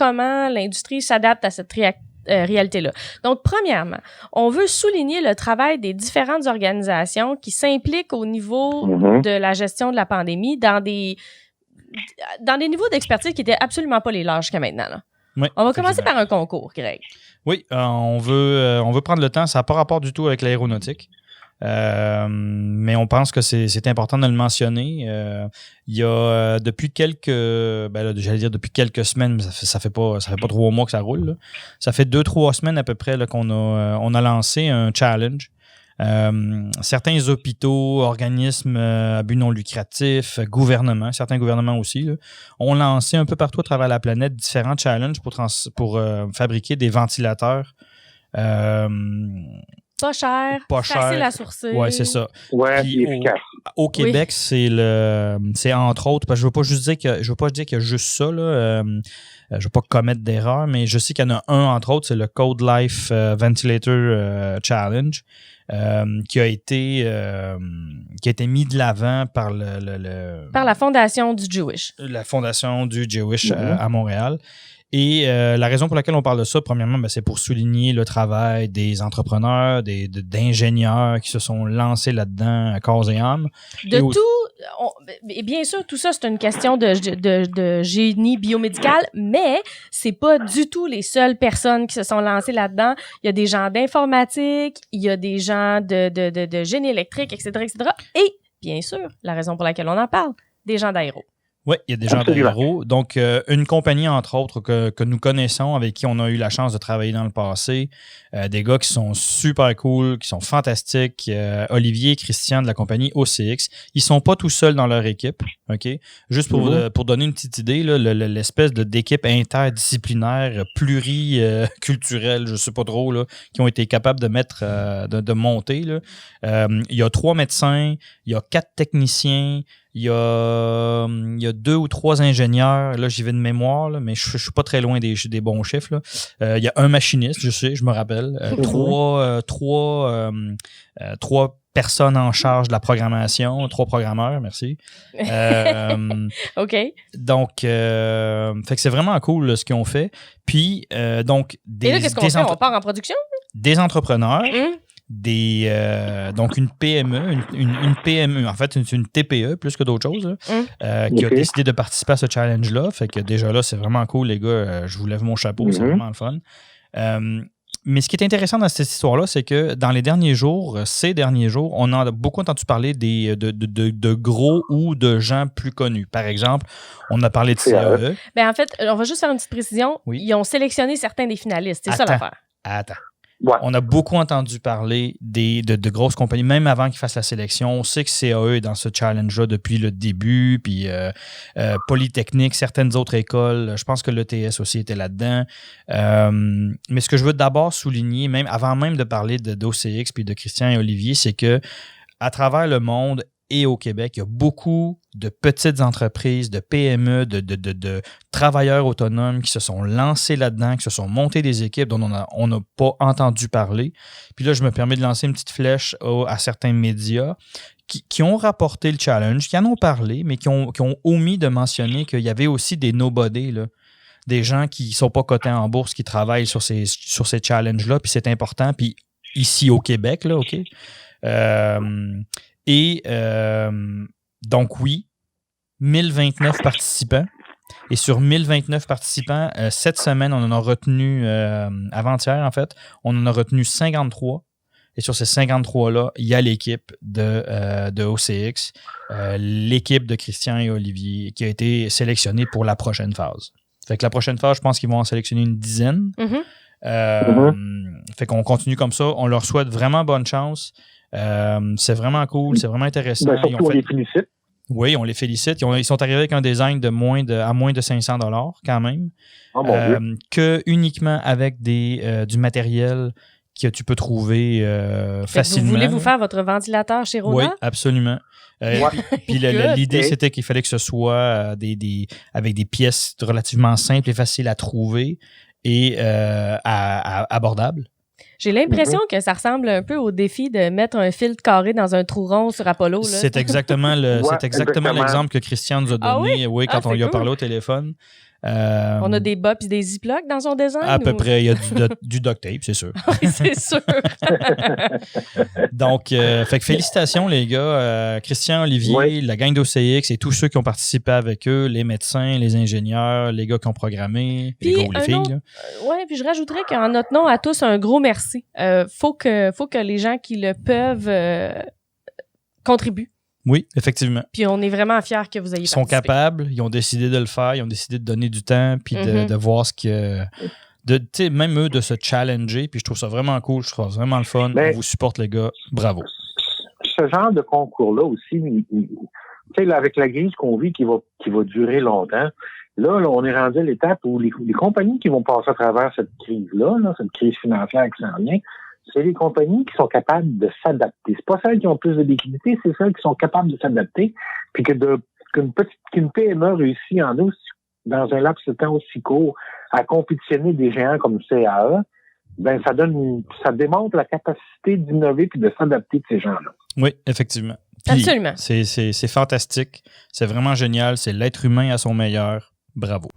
comment l'industrie s'adapte à cette réalité-là. Donc, premièrement, on veut souligner le travail des différentes organisations qui s'impliquent au niveau de la gestion de la pandémie dans des niveaux d'expertise qui étaient absolument pas les lâches jusqu'à maintenant. Là. Oui, on va commencer par un concours, Greg. Oui, on veut prendre le temps. Ça n'a pas rapport du tout avec l'aéronautique. Mais on pense que c'est important de le mentionner. Il y a depuis quelques semaines, mais ça fait pas 3 mois que ça roule. Là. Ça fait 2-3 semaines à peu près là, qu'on a lancé un challenge. Certains hôpitaux, organismes à but non lucratif, certains gouvernements aussi, là, ont lancé un peu partout à travers la planète différents challenges pour fabriquer des ventilateurs. Pas cher, facile à sourcer. Oui, c'est ça. Ouais, efficace. Au Québec, c'est entre autres, parce que je ne veux pas dire qu'il y a juste ça, là. Je ne veux pas commettre d'erreur, mais je sais qu'il y en a un, entre autres, c'est le Code Life Ventilator Challenge, qui a été mis de l'avant par par la fondation du Jewish. La fondation du Jewish à Montréal. Et la raison pour laquelle on parle de ça, premièrement, c'est pour souligner le travail des entrepreneurs, d'ingénieurs qui se sont lancés là-dedans à corps et âme. Et bien sûr, tout ça, c'est une question de génie biomédical, mais c'est pas du tout les seules personnes qui se sont lancées là-dedans. Il y a des gens d'informatique, il y a des gens de génie électrique, etc., etc. Et, bien sûr, la raison pour laquelle on en parle, des gens d'aéro. Oui, il y a des gens d'aéro. Donc, une compagnie, entre autres, que nous connaissons, avec qui on a eu la chance de travailler dans le passé, des gars qui sont super cool, qui sont fantastiques, Olivier et Christian de la compagnie OCX. Ils sont pas tout seuls dans leur équipe, OK? Juste pour donner une petite idée, là, l'espèce d'équipe interdisciplinaire, pluriculturelle, je sais pas trop, là, qui ont été capables de mettre, de monter, là. Il y a 3 médecins, il y a 4 techniciens, il y a 2 ou 3 ingénieurs. Là, j'y vais de mémoire, là, mais je suis pas très loin des bons chiffres. Là. Il y a un machiniste, je me rappelle. 3 personnes en charge de la programmation, 3 programmeurs, merci. OK. Donc, fait que c'est vraiment cool là, ce qu'ils ont fait. Puis, donc, et là, qu'est-ce qu'on fait? On part en production? Des entrepreneurs. Donc une PME, une PME, en fait, une TPE plus que d'autres choses, qui a décidé de participer à ce challenge-là. Fait que déjà là, c'est vraiment cool, les gars. Je vous lève mon chapeau, c'est vraiment le fun. Mais ce qui est intéressant dans cette histoire-là, c'est que dans ces derniers jours, on a beaucoup entendu parler de gros ou de gens plus connus. Par exemple, on a parlé de CAE. Ben en fait, on va juste faire une petite précision. Oui. Ils ont sélectionné certains des finalistes. C'est ça l'affaire. Attends. Ouais. On a beaucoup entendu parler de grosses compagnies, même avant qu'ils fassent la sélection. On sait que CAE est dans ce challenge-là depuis le début, puis Polytechnique, certaines autres écoles. Je pense que l'ETS aussi était là-dedans. Mais ce que je veux d'abord souligner, même avant même de parler d'OCX puis de Christian et Olivier, c'est que à travers le monde et au Québec, il y a beaucoup de petites entreprises, de PME, de travailleurs autonomes qui se sont lancés là-dedans, qui se sont montés des équipes dont on n'a pas entendu parler. Puis là, je me permets de lancer une petite flèche à certains médias qui ont rapporté le challenge, qui en ont parlé, mais qui ont omis de mentionner qu'il y avait aussi des nobody, là, des gens qui ne sont pas cotés en bourse, qui travaillent sur ces challenges-là, puis c'est important. Puis ici au Québec, là, OK? Donc oui, 1029 participants. Et sur 1029 participants, cette semaine, on en a retenu, avant-hier en fait, on en a retenu 53. Et sur ces 53-là, il y a l'équipe de OCX, l'équipe de Christian et Olivier, qui a été sélectionnée pour la prochaine phase. Fait que la prochaine phase, je pense qu'ils vont en sélectionner une dizaine. Fait qu'on continue comme ça. On leur souhaite vraiment bonne chance. C'est vraiment cool, c'est vraiment intéressant. On les félicite. Oui, on les félicite. Ils sont arrivés avec un design à moins de $500 quand même. Que uniquement avec du matériel que tu peux trouver facilement. Vous voulez vous faire votre ventilateur chez Rona? Oui, absolument. Puis l'idée, c'était qu'il fallait que ce soit avec des pièces relativement simples et faciles à trouver et abordables. J'ai l'impression que ça ressemble un peu au défi de mettre un filtre carré dans un trou rond sur Apollo. Là. C'est exactement l'exemple que Christian nous a donné quand on lui a parlé au téléphone. On a des bas et des ziplocs dans son design? À peu près, il y a du duct tape, c'est sûr. Oui, c'est sûr. Donc, fait que félicitations les gars, Christian, Olivier, la gang d'OCX et tous ceux qui ont participé avec eux, les médecins, les ingénieurs, les gars qui ont programmé, puis, les gars ou les filles. Oui, puis je rajouterais qu'en notre nom à tous, un gros merci. Faut que les gens qui le peuvent contribuent. Oui, effectivement. Puis on est vraiment fiers que vous ayez participé. Ils sont capables, ils ont décidé de le faire, ils ont décidé de donner du temps, puis de voir ce que... même eux, de se challenger, puis je trouve ça vraiment cool, je trouve ça vraiment le fun. On vous supporte, les gars. Bravo. Ce genre de concours-là aussi, tu sais, là, avec la crise qu'on vit qui va durer longtemps, là, on est rendu à l'étape où les compagnies qui vont passer à travers cette crise-là, cette crise financière qui s'en vient, c'est les compagnies qui sont capables de s'adapter. C'est pas celles qui ont plus de liquidité, c'est celles qui sont capables de s'adapter. Puis qu'une PME réussit en nous, dans un laps de temps aussi court, à compétitionner des géants comme CAE, ben ça démontre la capacité d'innover puis de s'adapter de ces gens-là. Oui, effectivement. Puis, absolument. C'est fantastique. C'est vraiment génial. C'est l'être humain à son meilleur. Bravo.